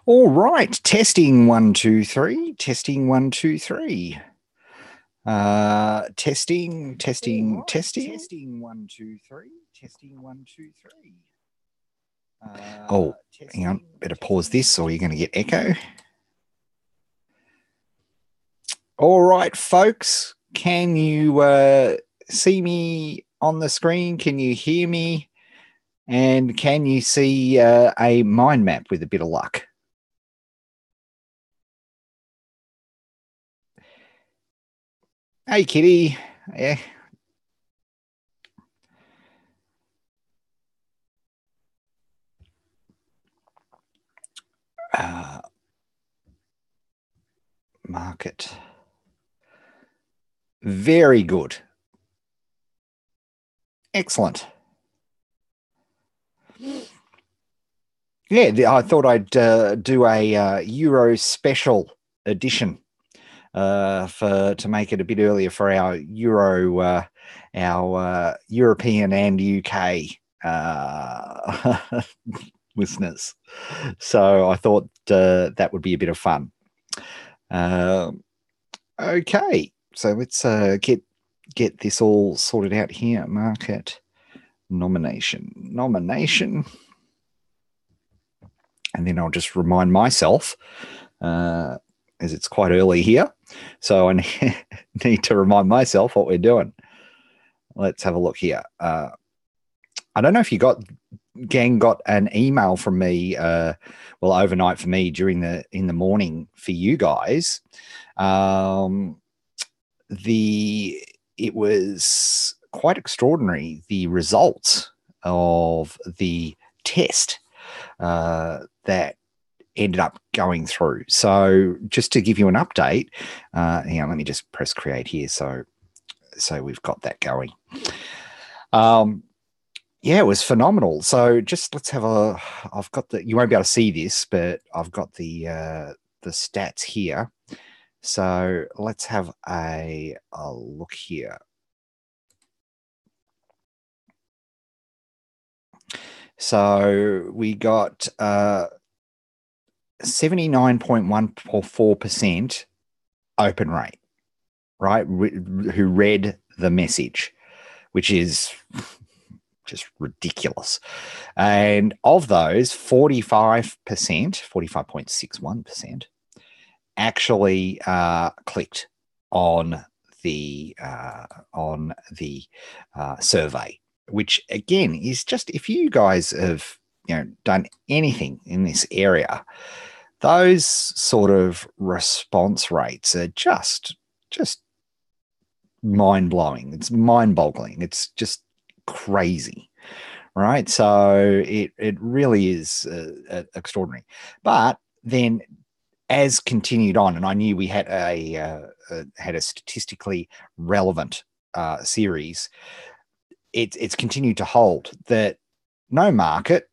All right, testing 1 2 3, testing 1 2 3. Testing, testing, right. Testing 1 2 3, testing 1 2 3. Hang on, better pause this or you're going to get echo. All right, folks, can you see me on the screen? Can you hear me? And can you see a mind map with a bit of luck? Hey, Kitty. Yeah. Market. Very good. Excellent. Yeah, I thought I'd do a Euro special edition to make it a bit earlier for our European and UK listeners. So I thought that would be a bit of fun. Okay, so let's get this all sorted out here. Market nomination. And then I'll just remind myself, as it's quite early here, so I need to remind myself what we're doing. Let's have a look here. I don't know if you got an email from me, well, overnight for me in the morning for you guys. It was quite extraordinary, the results of the test that ended up going through. So just to give you an update, hang on, let me just press create here. So we've got that going. Yeah, it was phenomenal. So just let's have I've got you won't be able to see this, but I've got the stats here. So let's have a look here. So we got 79.14% open rate, right? Who read the message, which is just ridiculous. And of those, 45%, 45.61% actually clicked on the survey, which again is just, if you guys have done anything in this area, those sort of response rates are just mind-blowing. It's mind-boggling. It's just crazy, right? So it really is extraordinary. But then as continued on, and I knew we had a statistically relevant series, it's continued to hold that no market,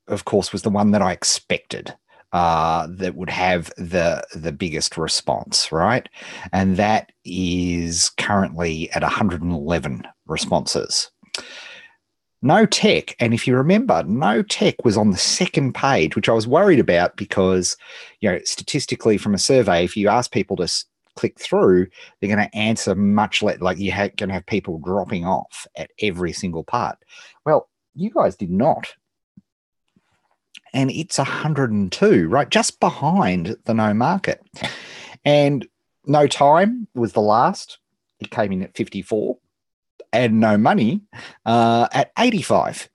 of course, was the one that I expected that would have the biggest response, right? And that is currently at 111 responses. No tech, and if you remember, no tech was on the second page, which I was worried about because, statistically from a survey, if you ask people to click through, they're going to answer much less, like you're going to have people dropping off at every single part. Well, you guys did not. And it's 102, right? Just behind the no market. And no time was the last. It came in at 54. And no money at 85.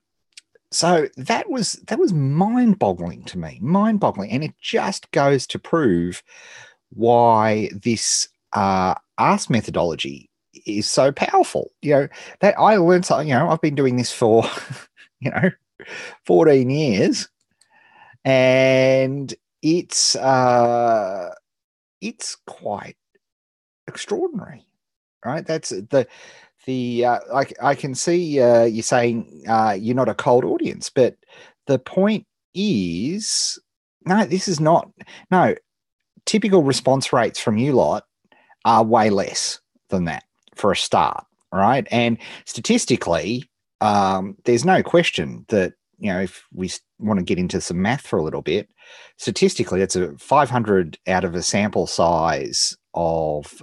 So that was mind-boggling to me, mind-boggling. And it just goes to prove why this ask methodology is so powerful. That I learned something, I've been doing this for, 14 years. And it's quite extraordinary, right? That's I can see you're saying you're not a cold audience, but the point is, this is not. No, typical response rates from you lot are way less than that for a start, right? And statistically, there's no question that if we want to get into some math for a little bit, statistically, it's a 500 out of a sample size of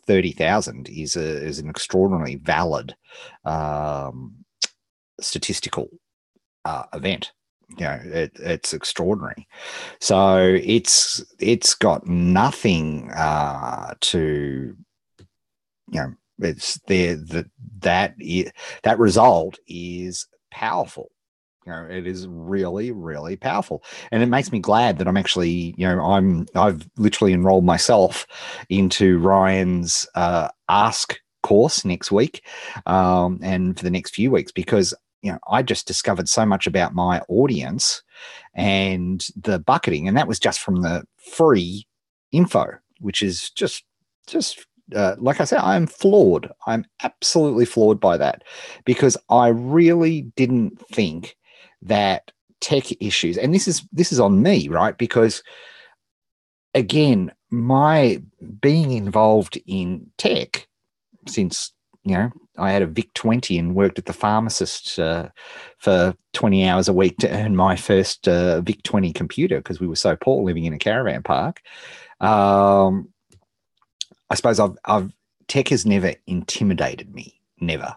30,000 is an extraordinarily valid statistical event. It's extraordinary. So it's got nothing to, it's there that result is powerful. It is really, really powerful. And it makes me glad that I'm actually, I've literally enrolled myself into Ryan's Ask course next week, and for the next few weeks, because I just discovered so much about my audience and the bucketing, and that was just from the free info, which is just like I said, I'm floored. I'm absolutely floored by that, because I really didn't think that tech issues, and this is on me, right? Because again, my being involved in tech since I had a VIC-20 and worked at the pharmacist for 20 hours a week to earn my first VIC-20 computer, because we were so poor living in a caravan park. I suppose tech has never intimidated me, never,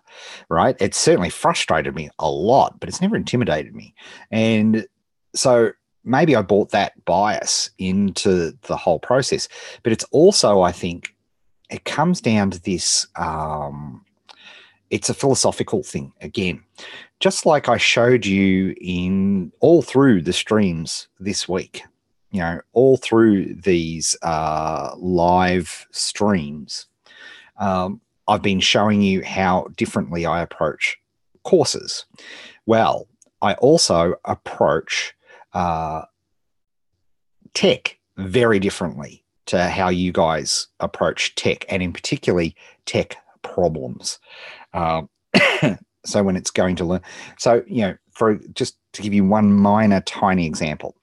right? It's certainly frustrated me a lot, but it's never intimidated me. And so maybe I brought that bias into the whole process, but it's also, I think, it comes down to this, it's a philosophical thing again. Just like I showed you in all through the streams this week, all through these live streams, I've been showing you how differently I approach courses. Well, I also approach tech very differently to how you guys approach tech, and in particularly tech problems. So when it's going to learn, so for just to give you one minor tiny example,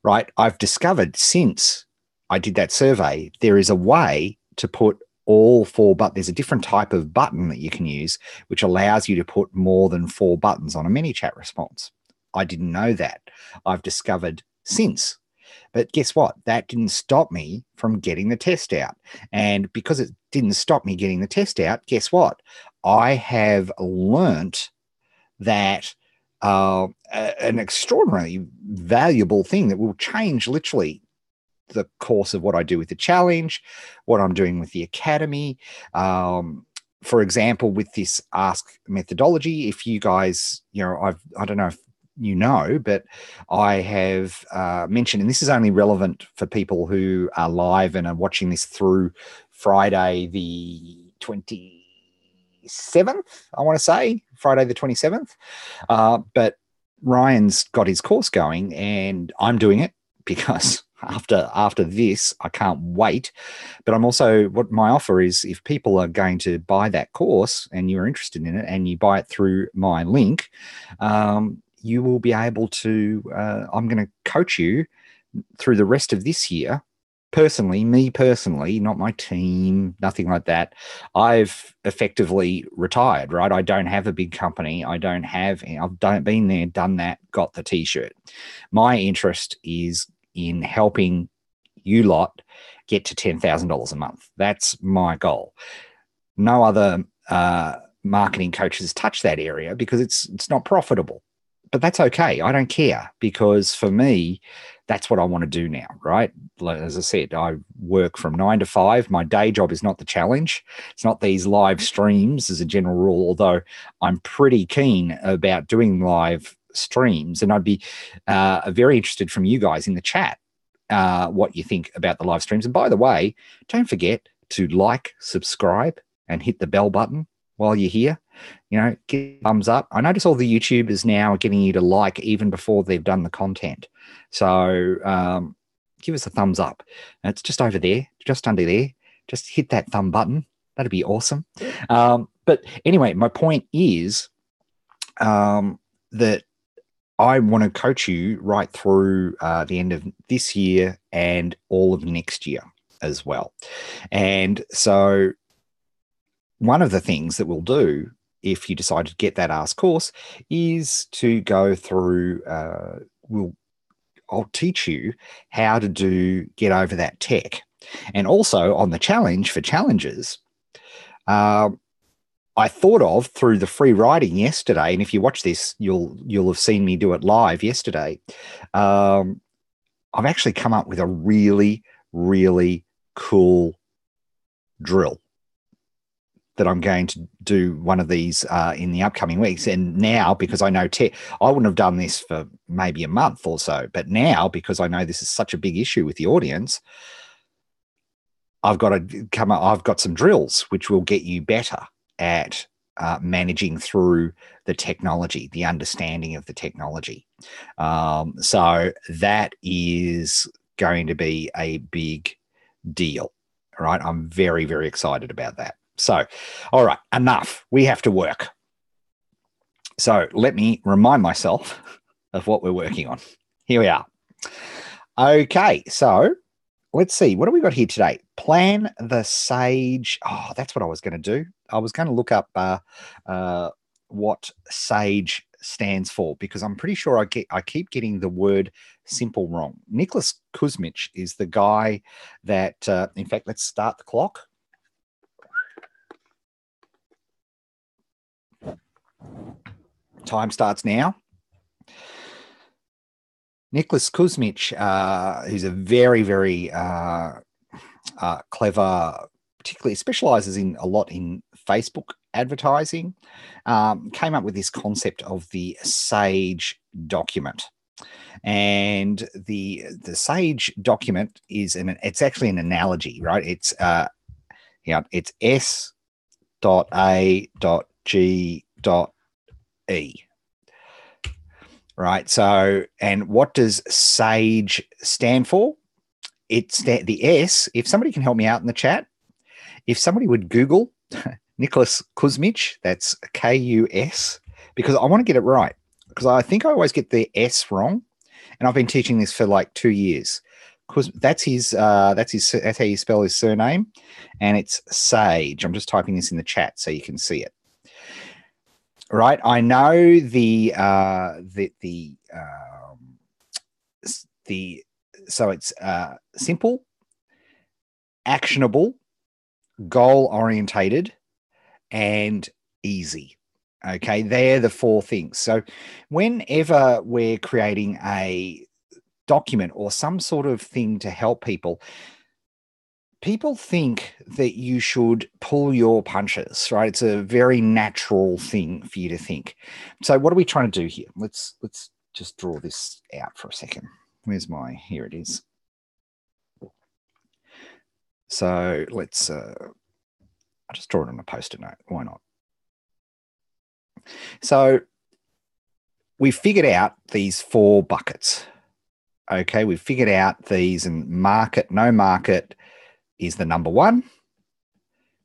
right? I've discovered since I did that survey, there is a way to put all 4 buttons. There's a different type of button that you can use, which allows you to put more than 4 buttons on a ManyChat response. I didn't know that. I've discovered since. But guess what? That didn't stop me from getting the test out. And because it didn't stop me getting the test out, guess what? I have learnt that an extraordinarily valuable thing that will change literally the course of what I do with the challenge, what I'm doing with the academy. For example, with this Ask methodology, if you guys, I don't know if but I have mentioned, and this is only relevant for people who are live and are watching this through Friday the 27th, I want to say, Friday the 27th. But Ryan's got his course going, and I'm doing it because after this, I can't wait. But I'm also, what my offer is, if people are going to buy that course and you're interested in it and you buy it through my link, you will be able to, I'm going to coach you through the rest of this year. Me personally, not my team, nothing like that. I've effectively retired, right? I don't have a big company. I've been there, done that, got the t-shirt. My interest is in helping you lot get to $10,000 a month. That's my goal. No other marketing coaches touch that area because it's not profitable. But that's okay. I don't care, because for me, that's what I want to do now, right? As I said, I work from 9 to 5. My day job is not the challenge. It's not these live streams as a general rule, although I'm pretty keen about doing live streams. And I'd be very interested from you guys in the chat what you think about the live streams. And by the way, don't forget to like, subscribe, and hit the bell button while you're here. Give a thumbs up. I notice all the YouTubers now are getting you to like even before they've done the content. So give us a thumbs up. It's just over there, just under there. Just hit that thumb button. That'd be awesome. But anyway, my point is that I want to coach you right through the end of this year and all of next year as well. And so one of the things that we'll do if you decide to get that Ask course, is to go through, I'll teach you how to get over that tech. And also on the challenge for challenges, I thought of through the free writing yesterday, and if you watch this, you'll have seen me do it live yesterday. I've actually come up with a really, really cool drill that I'm going to do one of these in the upcoming weeks. And now, because I know tech, I wouldn't have done this for maybe a month or so, but now, because I know this is such a big issue with the audience, I've got some drills which will get you better at managing through the technology, the understanding of the technology. So that is going to be a big deal, right? I'm very, very excited about that. So, all right, enough. We have to work. So let me remind myself of what we're working on. Here we are. Okay, so let's see. What have we got here today? Plan the SAGE. Oh, that's what I was going to do. I was going to look up what SAGE stands for, because I'm pretty sure I keep getting the word simple wrong. Nicholas Kuzmich is the guy that, in fact, let's start the clock. Time starts now. Nicholas Kuzmich, who's a very, very clever, particularly specializes in a lot in Facebook advertising, came up with this concept of the SAGE document. And the SAGE document it's actually an analogy, right? It's it's S.A.G.E. Right. So, and what does SAGE stand for? The S. If somebody can help me out in the chat, if somebody would Google Nicholas Kuzmich, that's K-U-S, because I want to get it right, because I think I always get the S wrong, and I've been teaching this for like 2 years. That's how you spell his surname, and it's Sage. I'm just typing this in the chat so you can see it. Right, I know so it's simple, actionable, goal orientated, and easy. Okay, they're the 4 things. So whenever we're creating a document or some sort of thing to help people think that you should pull your punches, right? It's a very natural thing for you to think. So what are we trying to do here? Let's just draw this out for a second. Here it is. So let's, I'll just draw it on a Post-it note. Why not? So we figured out these 4 buckets. Okay, we've figured out these, and no market is the number 1.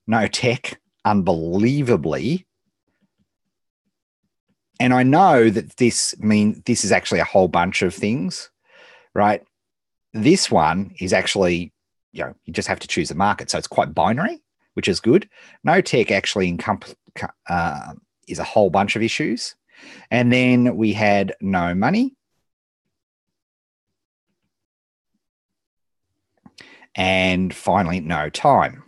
No tech, unbelievably. And I know that this is actually a whole bunch of things, right? This one is actually, you just have to choose a market. So it's quite binary, which is good. No tech actually is a whole bunch of issues. And then we had no money. And finally, no time.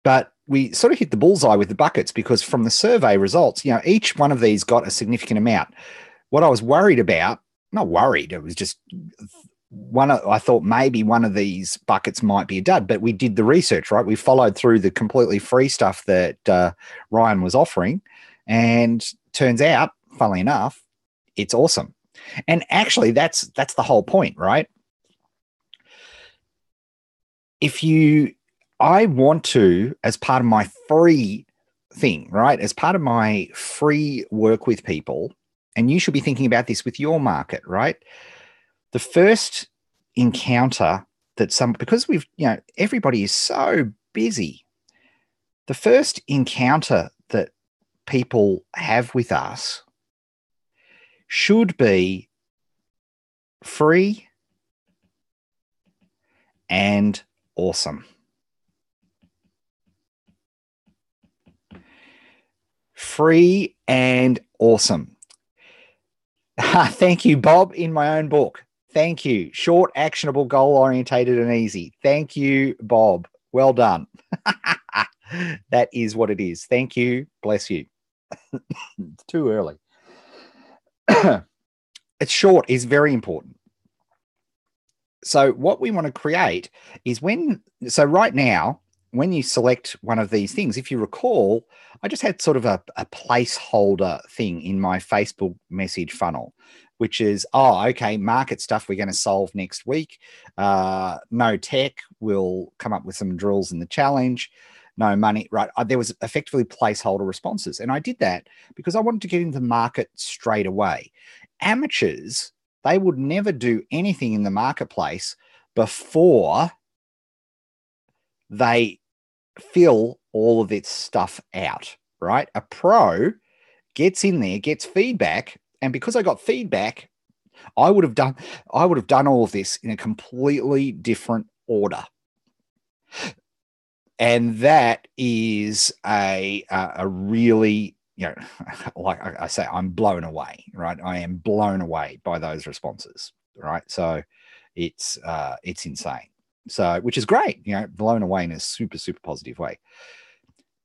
But we sort of hit the bullseye with the buckets, because from the survey results, each one of these got a significant amount. What I was worried about, not worried, it was just I thought maybe one of these buckets might be a dud, but we did the research, right? We followed through the completely free stuff that Ryan was offering, and turns out, funnily enough, it's awesome. And actually, that's the whole point, right? I want to, as part of my free thing, right? As part of my free work with people, and you should be thinking about this with your market, right? The first encounter because everybody is so busy. The first encounter that people have with us should be free and awesome. Free and awesome. Thank you, Bob, in my own book. Thank you. Short, actionable, goal-orientated, and easy. Thank you, Bob. Well done. That is what it is. Thank you. Bless you. It's too early. It's short is very important. So what we want to create is right now, when you select one of these things, if you recall, I just had sort of a placeholder thing in my Facebook message funnel, which is, okay, market stuff we're going to solve next week. No tech, we'll come up with some drills in the challenge. No money, right? There was effectively placeholder responses. And I did that because I wanted to get into the market straight away. Amateurs, they would never do anything in the marketplace before they fill all of its stuff out, right? A pro gets in there, gets feedback, and because I got feedback, I would have done all of this in a completely different order. And that is a really, like I say, I'm blown away, right? I am blown away by those responses, right? So it's insane. So, which is great, blown away in a super, super positive way.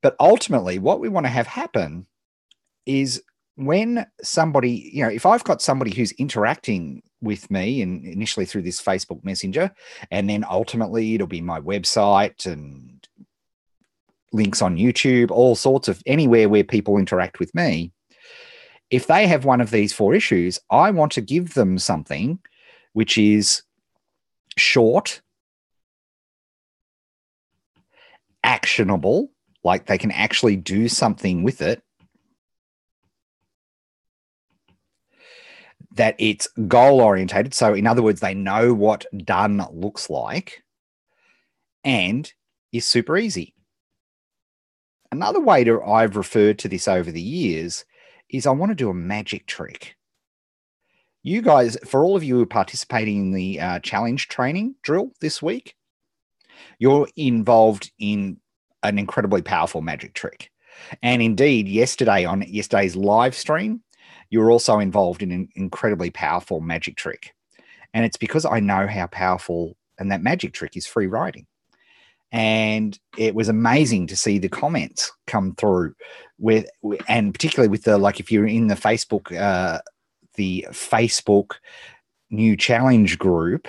But ultimately, what we want to have happen is when somebody, if I've got somebody who's interacting with me and initially through this Facebook Messenger, and then ultimately it'll be my website and links on YouTube, all sorts of anywhere where people interact with me. If they have one of these 4 issues, I want to give them something which is short, actionable, like they can actually do something with it, that it's goal orientated. So in other words, they know what done looks like and is super easy. Another way I've referred to this over the years is I want to do a magic trick. You guys, for all of you who are participating in the challenge training drill this week, you're involved in an incredibly powerful magic trick. And indeed, on yesterday's live stream, you were also involved in an incredibly powerful magic trick. And it's because I know how powerful, and that magic trick is free writing. And it was amazing to see the comments come through and particularly with if you're in the Facebook new challenge group,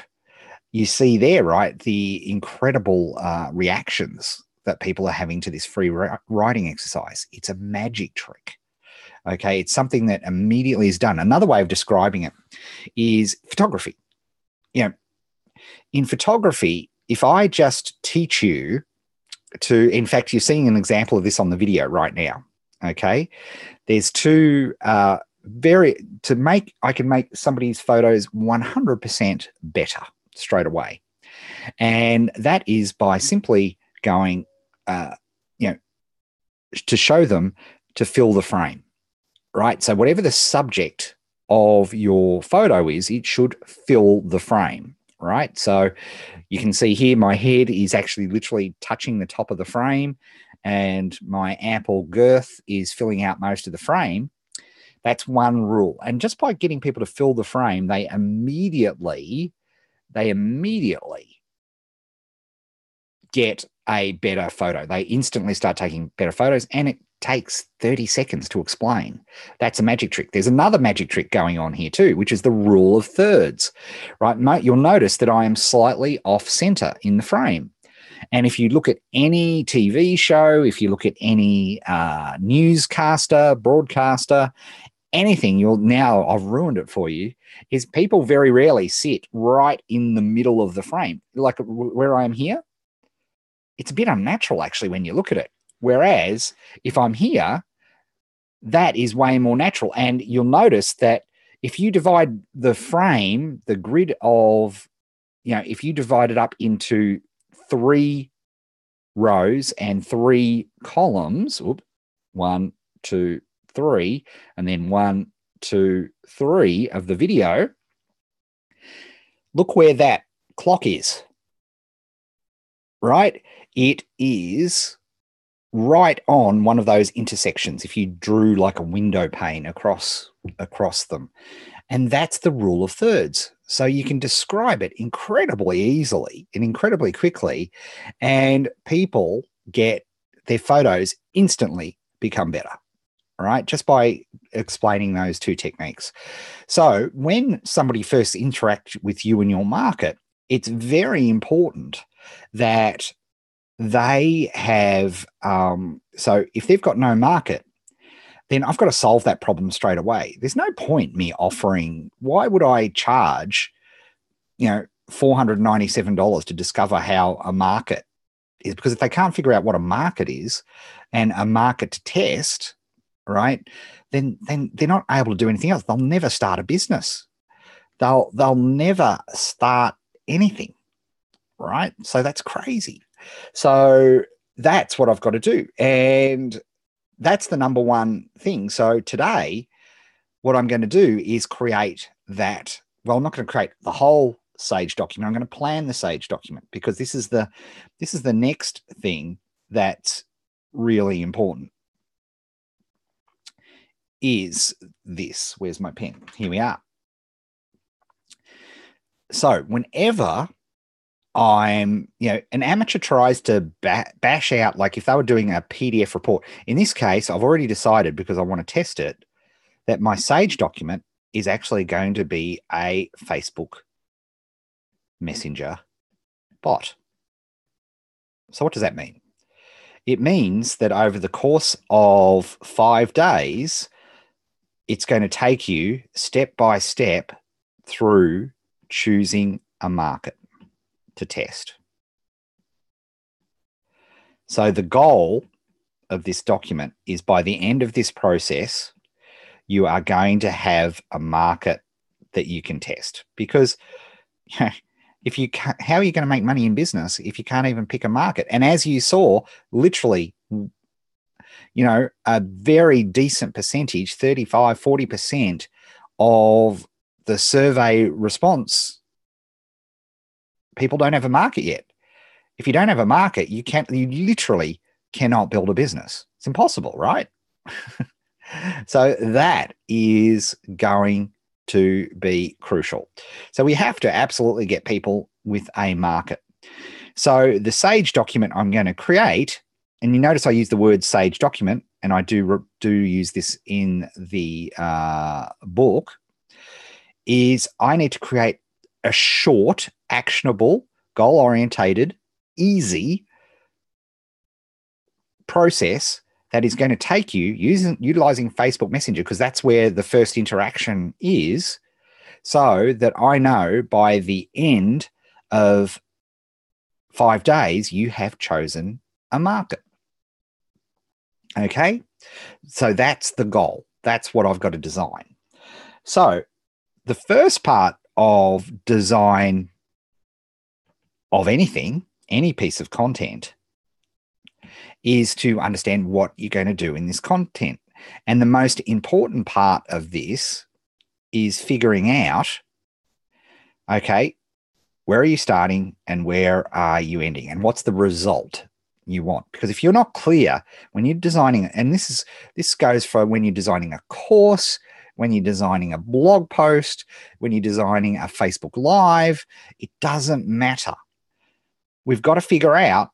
you see there, right, the incredible reactions that people are having to this free writing exercise. It's a magic trick. Okay. It's something that immediately is done. Another way of describing it is photography. In photography, if I just teach you in fact, you're seeing an example of this on the video right now. Okay. There's 2 I can make somebody's photos 100% better straight away. And that is by simply going, to show them to fill the frame, right? So whatever the subject of your photo is, it should fill the frame, right? So you can see here, my head is actually literally touching the top of the frame and my ample girth is filling out most of the frame. That's one rule. And just by getting people to fill the frame, they immediately get a better photo. They instantly start taking better photos, and it takes 30 seconds to explain. That's a magic trick. There's another magic trick going on here too, which is the rule of thirds, right? You'll notice that I am slightly off center in the frame. And if you look at any TV show, if you look at any newscaster, broadcaster, anything, I've ruined it for you, is people very rarely sit right in the middle of the frame. Like where I am here, it's a bit unnatural actually when you look at it. Whereas if I'm here, that is way more natural. And you'll notice that if you divide the frame, the grid of, if you divide it up into 3 rows and 3 columns, 1, 2, 3, and then 1, 2, 3 of the video, look where that clock is, right? It is right on one of those intersections if you drew like a window pane across them. And that's the rule of thirds. So you can describe it incredibly easily and incredibly quickly, and people get their photos instantly become better, right? Just by explaining those two techniques. So when somebody first interacts with you in your market, it's very important that they have, so if they've got no market, then I've got to solve that problem straight away. There's no point me offering, why would I charge, $497 to discover how a market is? Because if they can't figure out what a market is and a market to test, right, then they're not able to do anything else. They'll never start a business. They'll never start anything, right? So that's crazy. So that's what I've got to do. And that's the number one thing. So today, what I'm going to do is create that. Well, I'm not going to create the whole Sage document. I'm going to plan the Sage document, because this is the next thing that's really important. Is this? Where's my pen? Here we are. So whenever I'm, an amateur tries to bash out, like if they were doing a PDF report, in this case, I've already decided, because I want to test it, that my Sage document is actually going to be a Facebook Messenger bot. So what does that mean? It means that over the course of 5 days, it's going to take you step by step through choosing a market to test. So the goal of this document is, by the end of this process, you are going to have a market that you can test. Because if you can't, how are you going to make money in business if you can't even pick a market? And as you saw, literally, a very decent percentage, 35, 40% of the survey response, people don't have a market yet. If you don't have a market, you literally cannot build a business. It's impossible, right? So that is going to be crucial. So we have to absolutely get people with a market. So the Sage document I'm going to create, and you notice I use the word Sage document, and I do use this in the book, is I need to create a short, actionable, goal-orientated, easy process that is going to take you utilizing Facebook Messenger, because that's where the first interaction is, so that I know by the end of 5 days, you have chosen a market. Okay, so that's the goal. That's what I've got to design. So the first part of design of anything, any piece of content, is to understand what you're going to do in this content. And the most important part of this is figuring out, okay, where are you starting and where are you ending, and what's the result you want? Because if you're not clear when you're designing, and this goes for when you're designing a course, when you're designing a blog post, when you're designing a Facebook Live, it doesn't matter. We've got to figure out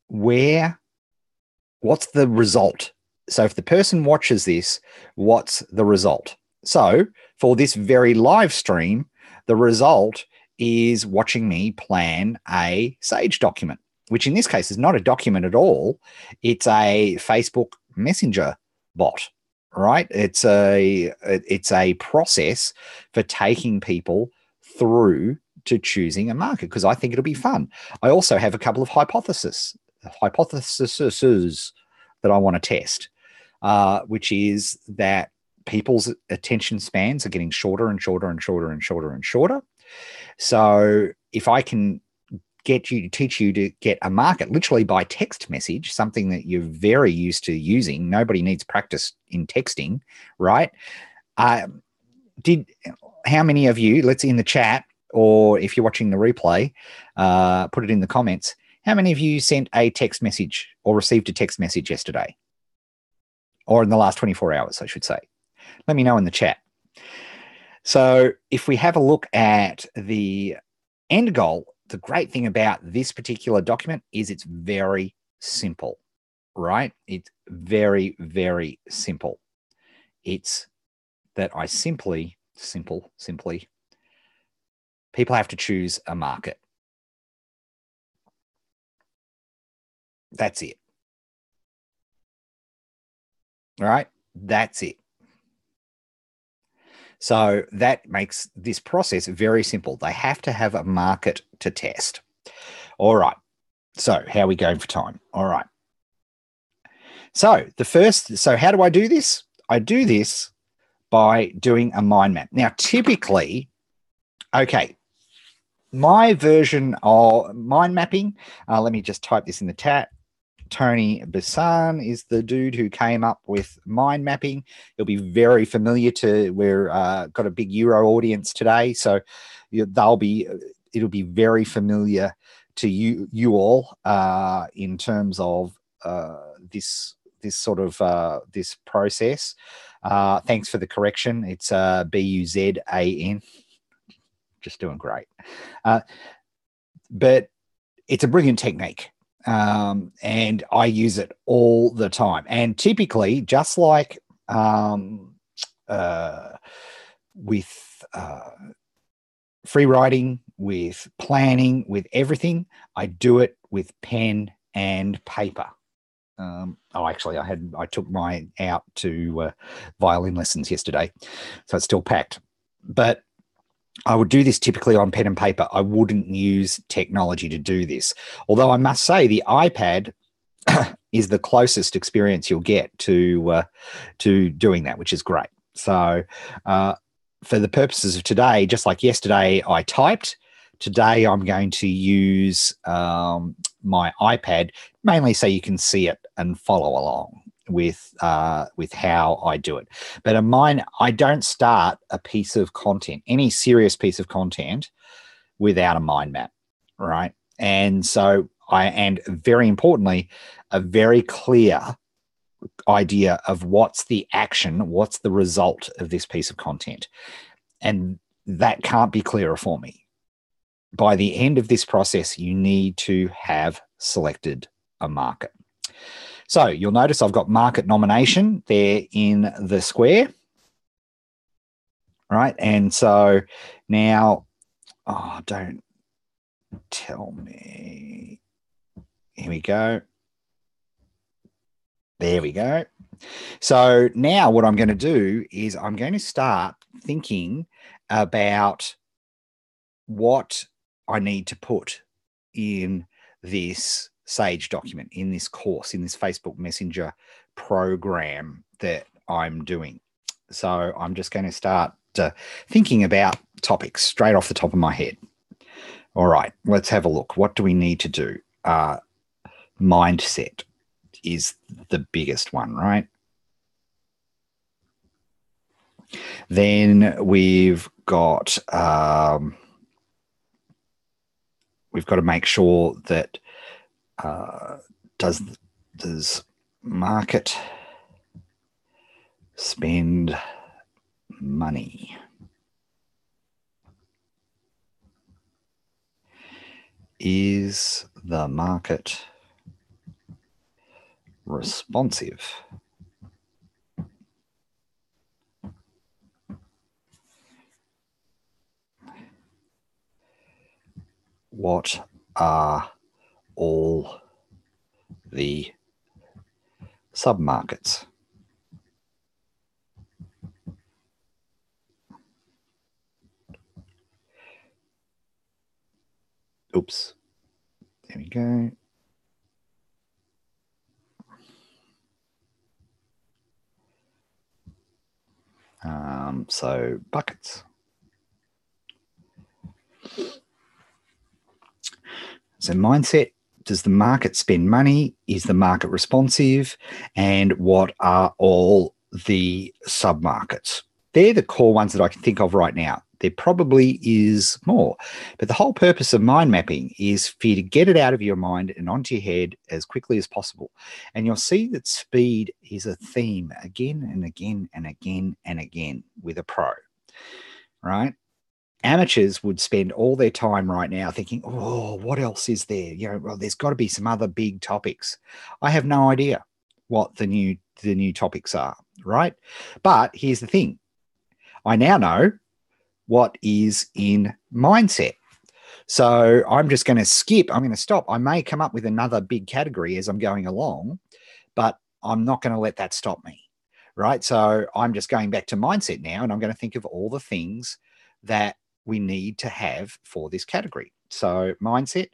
what's the result. So if the person watches this, what's the result? So for this very live stream, the result is watching me plan a Sage document, which in this case is not a document at all. It's a Facebook Messenger bot, right? It's a process for taking people through to choosing a market, because I think it'll be fun. I also have a couple of hypotheses that I want to test, which is that people's attention spans are getting shorter and shorter and shorter and shorter and shorter. So if I can teach you to get a market literally by text message, something that you're very used to using. Nobody needs practice in texting, right? How many of you, let's in the chat, or if you're watching the replay, put it in the comments. How many of you sent a text message or received a text message yesterday? Or in the last 24 hours, I should say. Let me know in the chat. So if we have a look at the end goal, the great thing about this particular document is it's very simple, right? It's very, very simple. It's that I simply, people have to choose a market. That's it. All right, that's it. So that makes this process very simple. They have to have a market to test. All right. So how are we going for time? All right. So how do I do this? I do this by doing a mind map. Now, typically, okay, my version of mind mapping, let me just type this in the chat. Tony Bassan is the dude who came up with mind mapping. He'll be very familiar to, we're got a big Euro audience today, so it'll be very familiar to you all in terms of this sort of this process. Thanks for the correction. It's Buzan. Just doing great. But it's a brilliant technique. And I use it all the time. And typically, just like with free writing, with planning, with everything, I do it with pen and paper. Actually, I took mine out to violin lessons yesterday, so it's still packed. But I would do this typically on pen and paper. I wouldn't use technology to do this. Although I must say the iPad is the closest experience you'll get to doing that, which is great. So for the purposes of today, just like yesterday I typed, today I'm going to use my iPad mainly so you can see it and follow along with how I do it. But in mine, I don't start a piece of content, any serious piece of content, without a mind map, right? And so and very importantly, a very clear idea of what's the action, what's the result of this piece of content. And that can't be clearer for me. By the end of this process, you need to have selected a market. So you'll notice I've got market nomination there in the square. Right. And so now, don't tell me. Here we go. There we go. So now what I'm going to do is I'm going to start thinking about what I need to put in this Sage document, in this course, in this Facebook Messenger program that I'm doing. So I'm just going to start thinking about topics straight off the top of my head. All right, let's have a look. What do we need to do? Mindset is the biggest one, right? Then we've got to make sure that does market spend money? Is the market responsive? What are all the submarkets? Oops. There we go. So buckets. So mindset, does the market spend money? Is the market responsive? And what are all the submarkets? they're the core ones that I can think of right now. There probably is more. But the whole purpose of mind mapping is for you to get it out of your mind and onto your head as quickly as possible. And you'll see that speed is a theme again and again and again and again with a pro, right? Amateurs would spend all their time right now thinking, oh, what else is there? Well, there's got to be some other big topics. I have no idea what the new topics are, right? But here's the thing. I now know what is in mindset. So I'm just going to skip. I'm going to stop. I may come up with another big category as I'm going along, but I'm not going to let that stop me, right? So I'm just going back to mindset now, and I'm going to think of all the things that we need to have for this category. So mindset,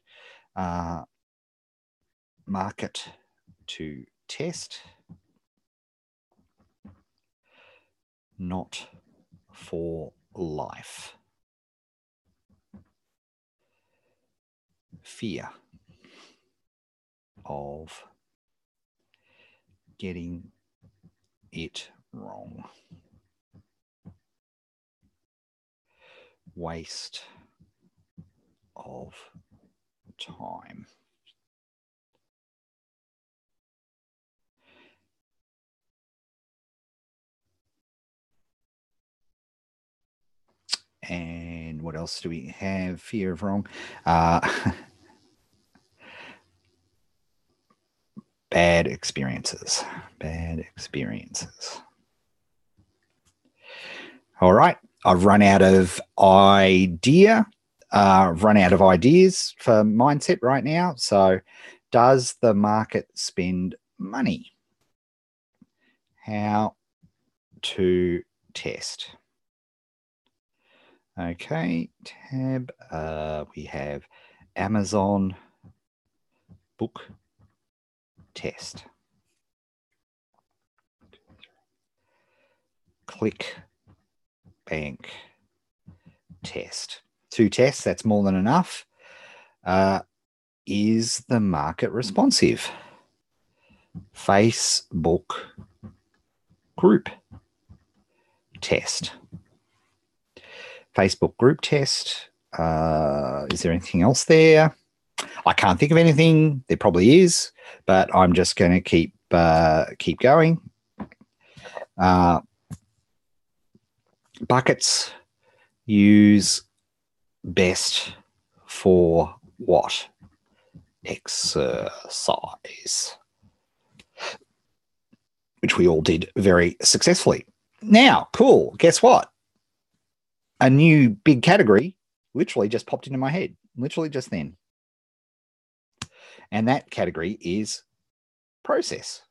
market to test, not for life, fear of getting it wrong, waste of time, and what else do we have? Fear of wrong. Bad experiences. All right. I've run out of ideas for mindset right now. So does the market spend money? How to test. Okay, tab. We have Amazon book test. Click bank test. 2 tests, that's more than enough. Is the market responsive? Facebook group test. Facebook group test. Is there anything else there? I can't think of anything. There probably is, but I'm just going to keep going. Buckets use best for what? Exercise, which we all did very successfully. Now, cool. Guess what? A new big category literally just popped into my head, literally just then. And that category is process.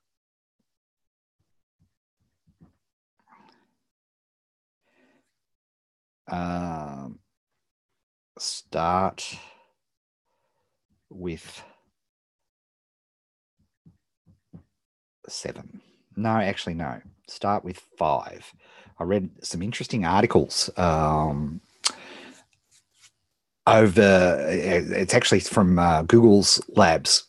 Start with 7. No, actually, no. Start with 5. I read some interesting articles it's actually from Google's labs,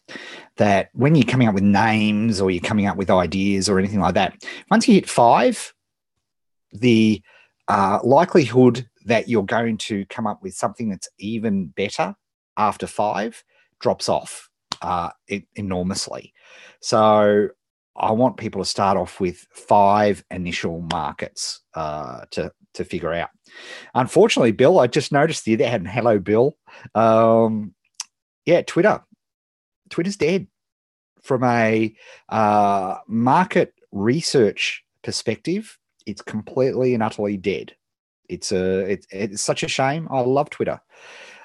that when you're coming up with names or you're coming up with ideas or anything like that, once you hit 5, the likelihood that you're going to come up with something that's even better after 5 drops off enormously. So I want people to start off with 5 initial markets to figure out. Unfortunately, Bill, I just noticed the other hand. Hello, Bill. Yeah, Twitter's dead. From a market research perspective, it's completely and utterly dead. It's such a shame. I love Twitter.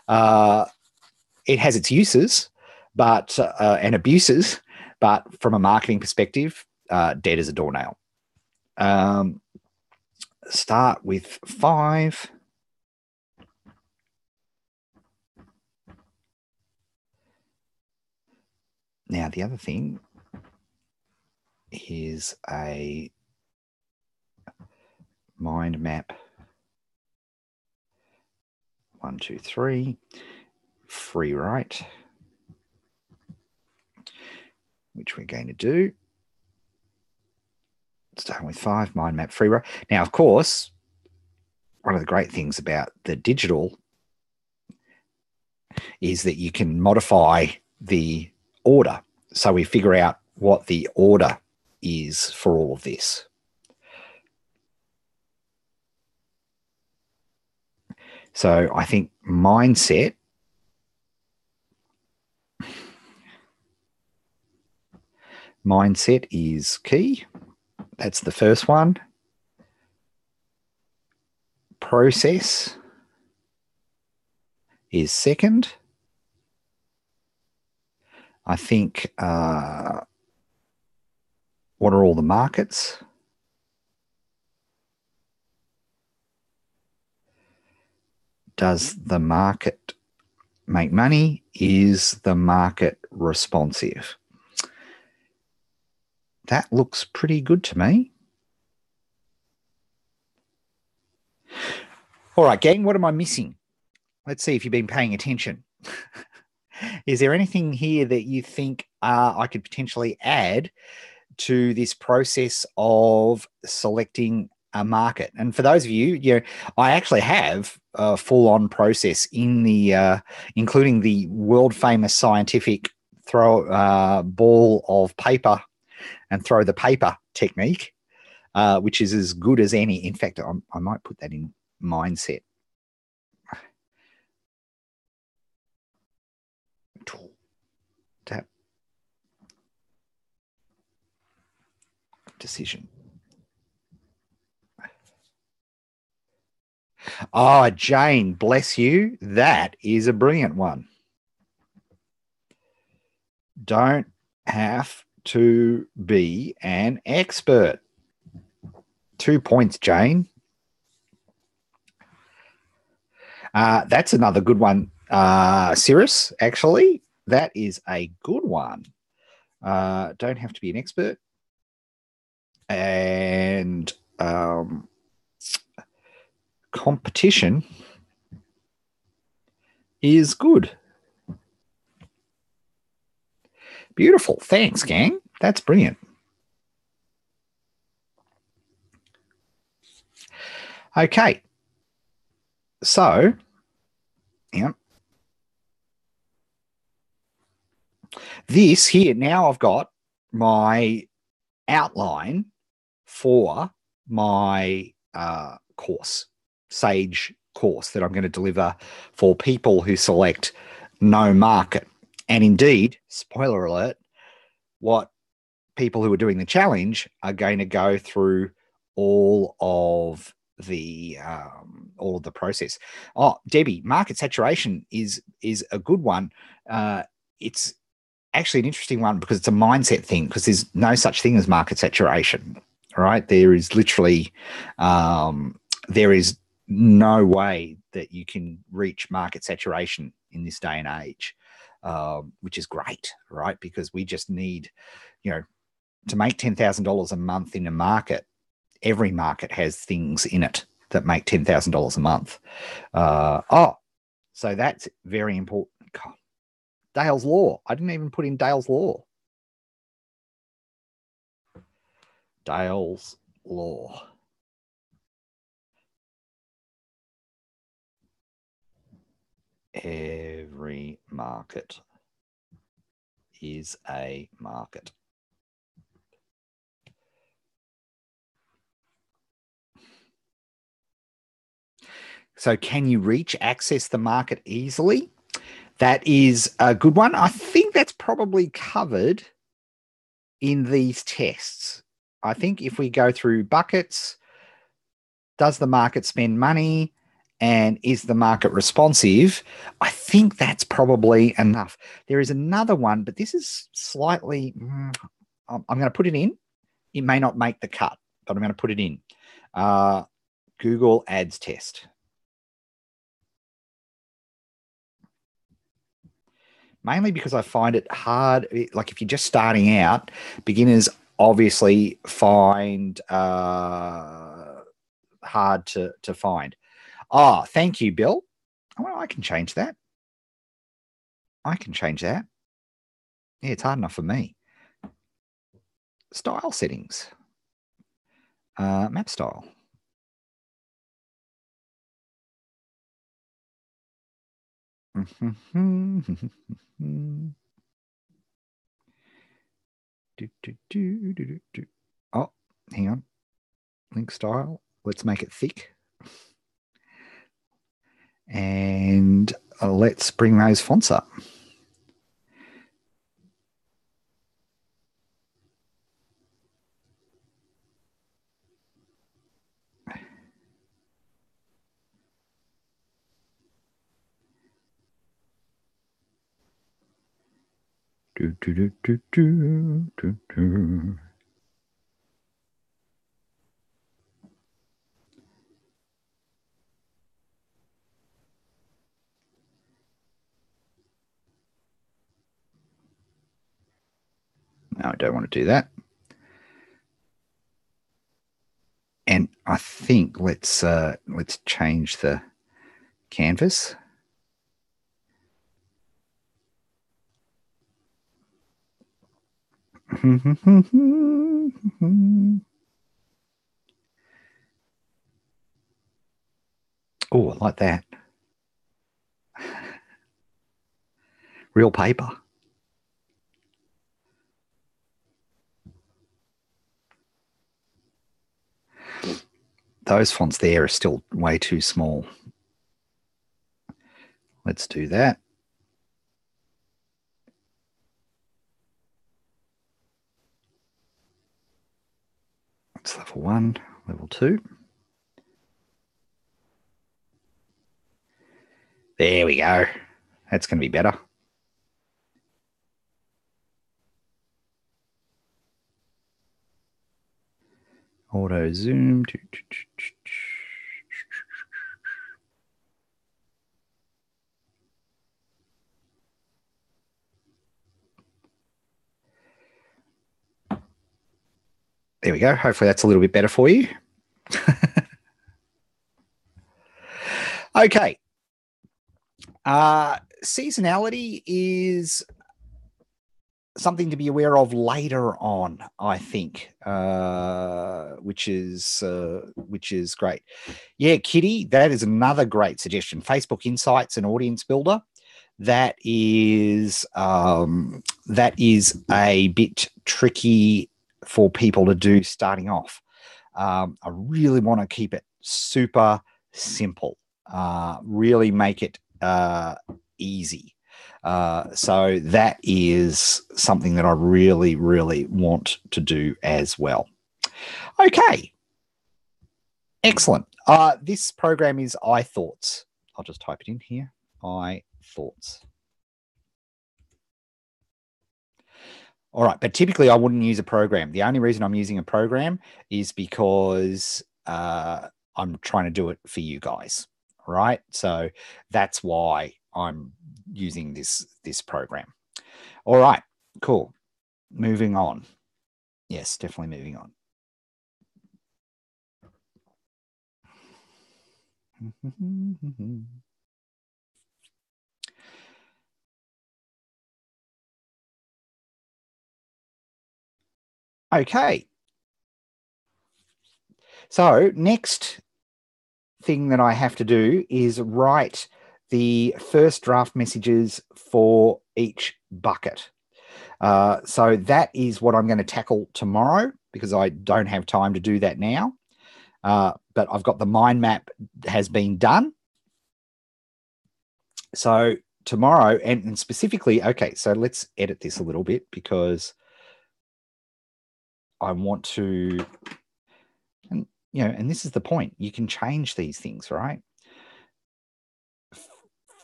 It has its uses, but and abuses, but from a marketing perspective, dead as a doornail. Start with 5. Now, the other thing is a mind map. 1, 2, 3. Free write, which we're going to do. Starting with 5, mind map, free write. Now, of course, one of the great things about the digital is that you can modify the order. So we figure out what the order is for all of this. So I think mindset is key. That's the first one. Process is second. I think what are all the markets? Does the market make money? Is the market responsive? That looks pretty good to me. All right, gang, what am I missing? Let's see if you've been paying attention. Is there anything here that you think I could potentially add to this process of selecting a market? And for those of you, I actually have a full-on process in the, including the world-famous scientific throw ball of paper and throw the paper technique, which is as good as any. In fact, I might put that in mindset. Tap. Decision. Oh, Jane, bless you. That is a brilliant one. Don't have to be an expert. 2 points, Jane. That's another good one, Cirrus, actually. That is a good one. Don't have to be an expert. And competition is good. Beautiful. Thanks, gang. That's brilliant. Okay. So, yeah. This here, now I've got my outline for my course, Sage course that I'm going to deliver for people who select no market. And indeed, spoiler alert, what people who are doing the challenge are going to go through all of the process. Oh, Debbie, market saturation is a good one. It's actually an interesting one because it's a mindset thing, because there's no such thing as market saturation. All right, there is literally there is no way that you can reach market saturation in this day and age, which is great, right? Because we just need, to make $10,000 a month in a market. Every market has things in it that make $10,000 a month. So that's very important. God. Dale's Law. I didn't even put in Dale's Law. Dale's Law. Every market is a market. So can you access the market easily? That is a good one. I think that's probably covered in these tests. I think if we go through buckets, does the market spend money and is the market responsive? I think that's probably enough. There is another one, but this is slightly, I'm going to put it in. It may not make the cut, but I'm going to put it in. Google Ads test. Mainly because I find it hard. Like if you're just starting out, beginners obviously find hard to find. Oh, thank you, Bill. Well, I can change that. I can change that. Yeah, it's hard enough for me. Style settings. Map style. Oh, hang on. Link style. Let's make it thick. And let's bring those fonts up. No, I don't want to do that. And I think let's change the canvas. Oh, I like that. Real paper. Those fonts there are still way too small. Let's do that. That's level 1, level 2. There we go. That's going to be better. Auto zoom. There we go. Hopefully that's a little bit better for you. Okay. Seasonality is something to be aware of later on, I think, which is great. Yeah, Kitty, that is another great suggestion. Facebook Insights and Audience Builder. That is a bit tricky for people to do starting off. I really want to keep it super simple. Really make it easy. So that is something that I really, really want to do as well. Okay. Excellent. This program is iThoughts. I'll just type it in here. iThoughts. All right. But typically I wouldn't use a program. The only reason I'm using a program is because I'm trying to do it for you guys. Right. So that's why I'm using this program. All right. Cool. Moving on. Yes, definitely moving on. Okay. So next thing that I have to do is write the first draft messages for each bucket. So that is what I'm going to tackle tomorrow because I don't have time to do that now. But I've got the mind map has been done. So tomorrow, and specifically, okay, so let's edit this a little bit because I want to, and and this is the point. You can change these things, right?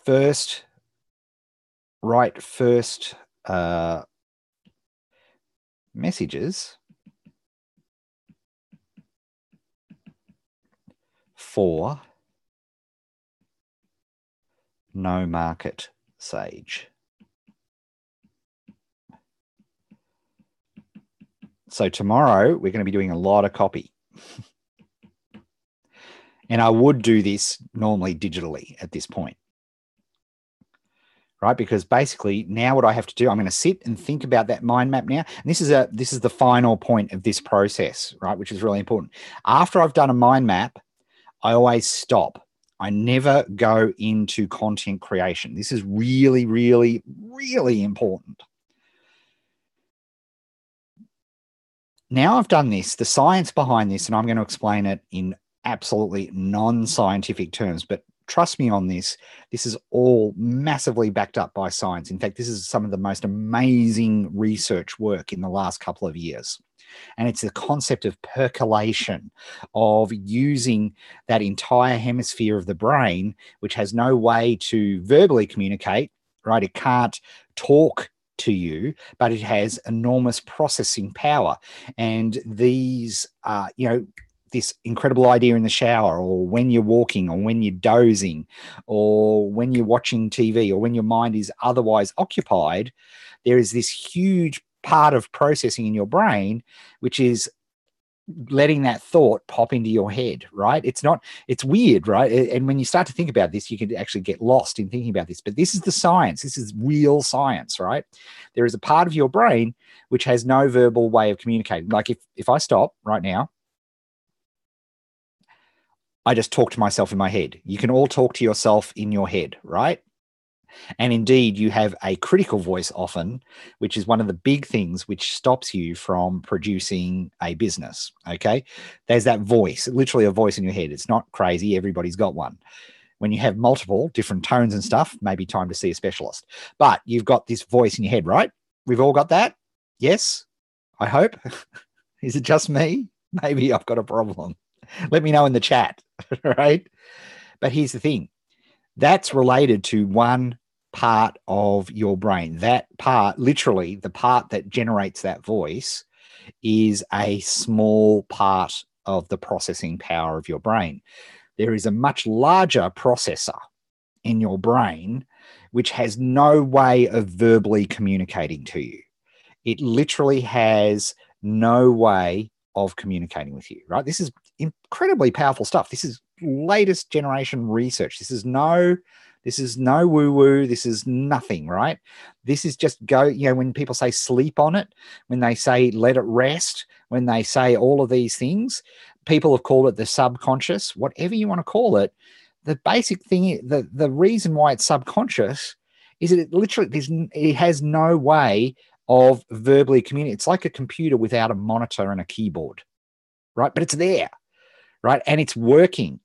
First, write first messages for no market sage. So tomorrow we're going to be doing a lot of copy. And I would do this normally digitally at this point. Right? Because basically now what I have to do, I'm going to sit and think about that mind map now. And this is the final point of this process, right? Which is really important. After I've done a mind map, I always stop. I never go into content creation. This is really, really, really important. Now I've done this, the science behind this, and I'm going to explain it in absolutely non-scientific terms, but trust me on this. This is all massively backed up by science. In fact, this is some of the most amazing research work in the last couple of years. And it's the concept of percolation, of using that entire hemisphere of the brain, which has no way to verbally communicate, right? It can't talk to you, but it has enormous processing power. And these, this incredible idea in the shower, or when you're walking, or when you're dozing, or when you're watching TV, or when your mind is otherwise occupied, there is this huge part of processing in your brain, which is letting that thought pop into your head, right? It's weird, right? And when you start to think about this, you can actually get lost in thinking about this. But this is the science. This is real science, right? There is a part of your brain which has no verbal way of communicating. Like if I stop right now, I just talk to myself in my head. You can all talk to yourself in your head, right? And indeed, you have a critical voice often, which is one of the big things which stops you from producing a business. Okay. There's that voice, literally a voice in your head. It's not crazy. Everybody's got one. When you have multiple different tones and stuff, maybe time to see a specialist. But you've got this voice in your head, right? We've all got that. Yes, I hope. Is it just me? Maybe I've got a problem. Let me know in the chat, right? But here's the thing. That's related to one part of your brain. That part, literally the part that generates that voice, is a small part of the processing power of your brain. There is a much larger processor in your brain which has no way of verbally communicating to you. It literally has no way of communicating with you, right? This is incredibly powerful stuff. This is latest generation research. This is no woo-woo. This is nothing, right? This is just when people say sleep on it, when they say let it rest, when they say all of these things, people have called it the subconscious, whatever you want to call it. The basic thing, the reason why it's subconscious is that it has no way of verbally communicating. It's like a computer without a monitor and a keyboard, right? But it's there, right? And it's working,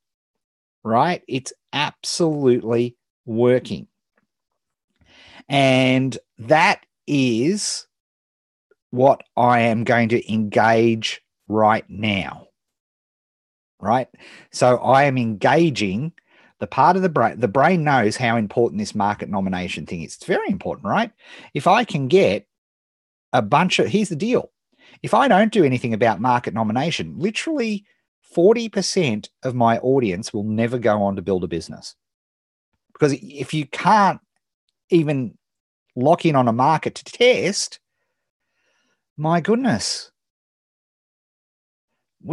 right? It's absolutely working. And that is what I am going to engage right now, right? So I am engaging the part of the brain. The brain knows how important this market nomination thing is. It's very important, right? If I can get here's the deal. If I don't do anything about market nomination, literally 40% of my audience will never go on to build a business. Because if you can't even lock in on a market to test, my goodness,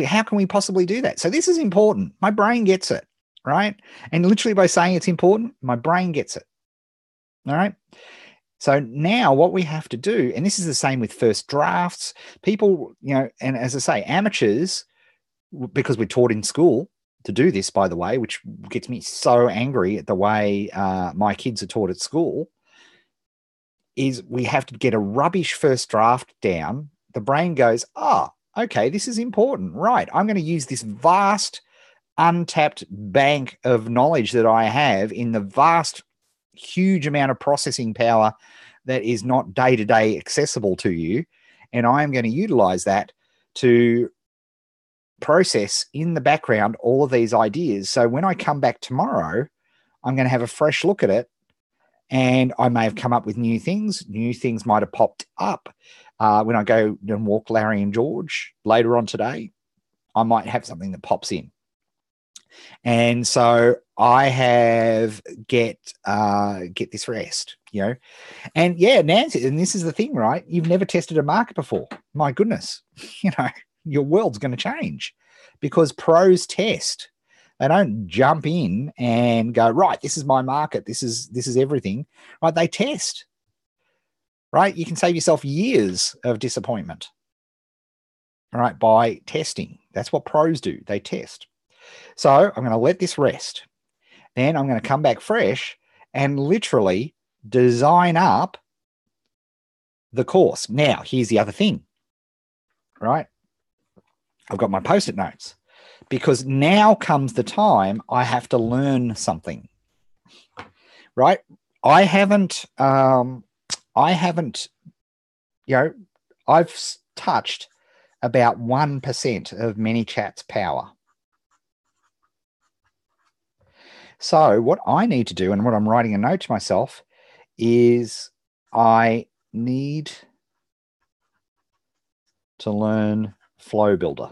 how can we possibly do that? So this is important. My brain gets it, right? And literally by saying it's important, my brain gets it. All right. So now what we have to do, and this is the same with first drafts, people, and as I say, amateurs, because we're taught in school to do this, by the way, which gets me so angry at the way my kids are taught at school, is we have to get a rubbish first draft down. The brain goes, okay, this is important. Right. I'm going to use this vast, untapped bank of knowledge that I have in the vast, huge amount of processing power that is not day-to-day accessible to you. And I am going to utilize that to process in the background all of these ideas. So when I come back tomorrow, I'm going to have a fresh look at it, and I may have come up with new things. New things might have popped up. When I go and walk Larry and George later on today, I might have something that pops in. And so I get this rest, and Nancy, and this is the thing, right? You've never tested a market before. My goodness, your world's going to change, because pros test. They don't jump in and go, right, this is my market. This is everything, right? They test, right? You can save yourself years of disappointment, right? By testing. That's what pros do. They test. So I'm going to let this rest. Then I'm going to come back fresh and literally design up the course. Now, here's the other thing, right? I've got my post-it notes because now comes the time I have to learn something, right? I haven't, I've touched about 1% of ManyChat's power. So what I need to do, and what I'm writing a note to myself, is I need to learn Flow Builder.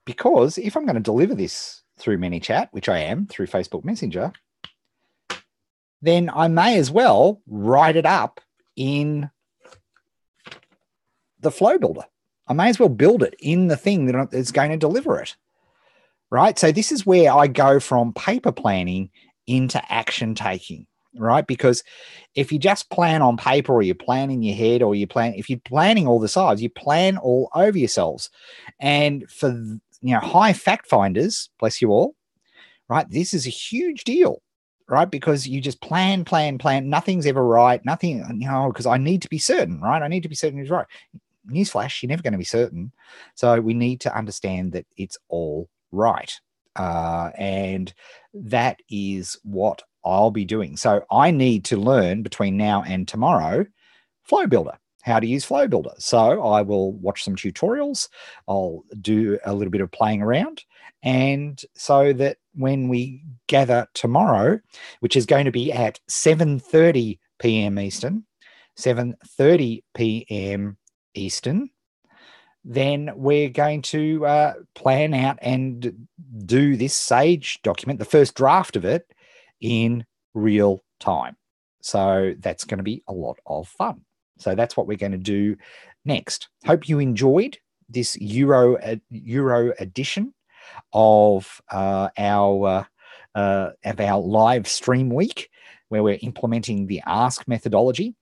Because if I'm going to deliver this through ManyChat, which I am through Facebook Messenger, then I may as well write it up in the Flow Builder. I may as well build it in the thing that is going to deliver it, right? So this is where I go from paper planning into action taking, right? Because if you just plan on paper, or you plan in your head, or if you're planning all the sides, you plan all over yourselves. And for high fact finders, bless you all, right? This is a huge deal, right? Because you just plan. Nothing's ever right. Nothing, because I need to be certain, right? I need to be certain it's right. Newsflash, you're never going to be certain. So we need to understand that it's all right. And that is what I'll be doing. So I need to learn between now and tomorrow Flow Builder, how to use Flow Builder. So I will watch some tutorials. I'll do a little bit of playing around. And so that when we gather tomorrow, which is going to be at 7:30 p.m. Eastern, 7:30 p.m. Eastern, then we're going to plan out and do this Sage document, the first draft of it, in real time. So that's going to be a lot of fun. So that's what we're going to do next. Hope you enjoyed this Euro edition of our live stream week, where we're implementing the Ask methodology.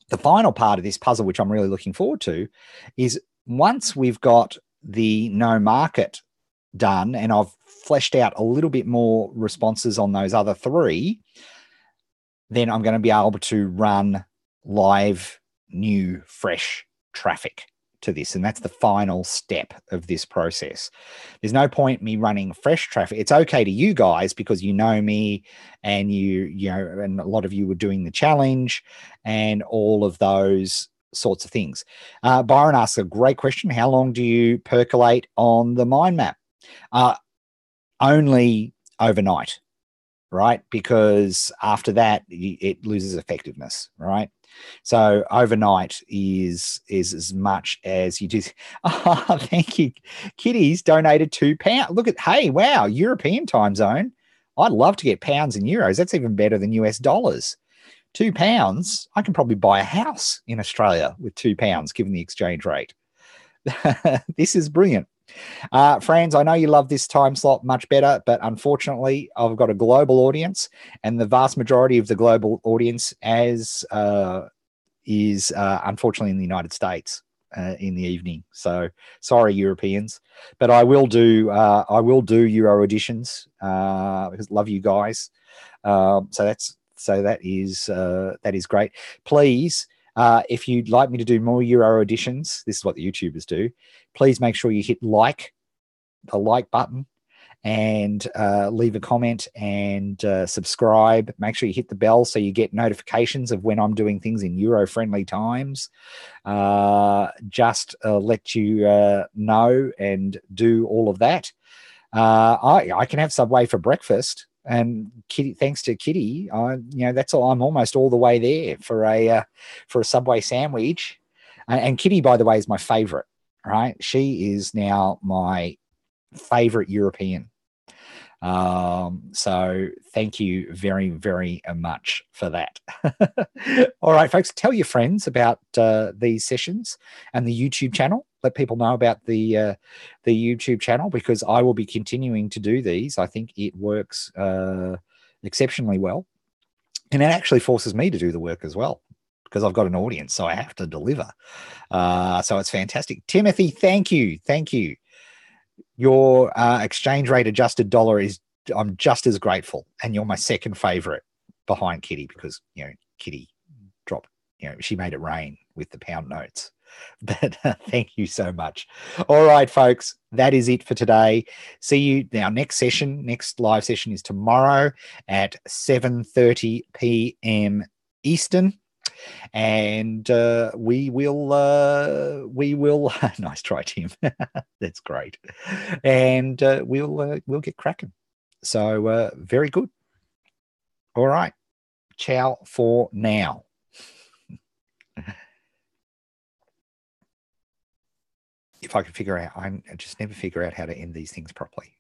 The final part of this puzzle, which I'm really looking forward to, is once we've got the no market done and I've fleshed out a little bit more responses on those other three, then I'm going to be able to run live, new, fresh traffic to this. And that's the final step of this process. There's no point me running fresh traffic. It's okay to you guys because you know me, and and a lot of you were doing the challenge and all of those sorts of things. Byron asks a great question. How long do you percolate on the mind map? Only overnight, right? Because after that, it loses effectiveness, right? So overnight is as much as you do. Oh, thank you. Kitty's donated £2. Look at, hey, wow, European time zone. I'd love to get pounds and euros. That's even better than US dollars. £2. I can probably buy a house in Australia with £2, given the exchange rate. This is brilliant. Franz, I know you love this time slot much better, but unfortunately, I've got a global audience, and the vast majority of the global audience is unfortunately in the United States in the evening. So sorry, Europeans, but I will do Euro editions because love you guys. So that is great. Please. If you'd like me to do more Euro editions, this is what the YouTubers do. Please make sure you hit the like button, and leave a comment and subscribe. Make sure you hit the bell so you get notifications of when I'm doing things in Euro-friendly times. Just let you know and do all of that. I can have Subway for breakfast. And Kitty, thanks to Kitty, that's all. I'm almost all the way there for a Subway sandwich. And Kitty, by the way, is my favorite. Right? She is now my favorite European. So thank you very, very much for that. All right, folks, tell your friends about these sessions and the YouTube channel. Let people know about the YouTube channel, because I will be continuing to do these. I think it works exceptionally well, and it actually forces me to do the work as well, because I've got an audience, so I have to deliver. So it's fantastic. Timothy, thank you. Thank you. Your exchange rate adjusted dollar is, I'm just as grateful. And you're my second favorite behind Kitty, because, Kitty dropped, she made it rain with the pound notes. But thank you so much. All right, folks, that is it for today. See you now. Next live session is tomorrow at 7:30 p.m. Eastern. And we will nice try, Tim. That's great. And we'll get cracking. So very good. All right. Ciao for now. If I could figure out, I just never figure out how to end these things properly.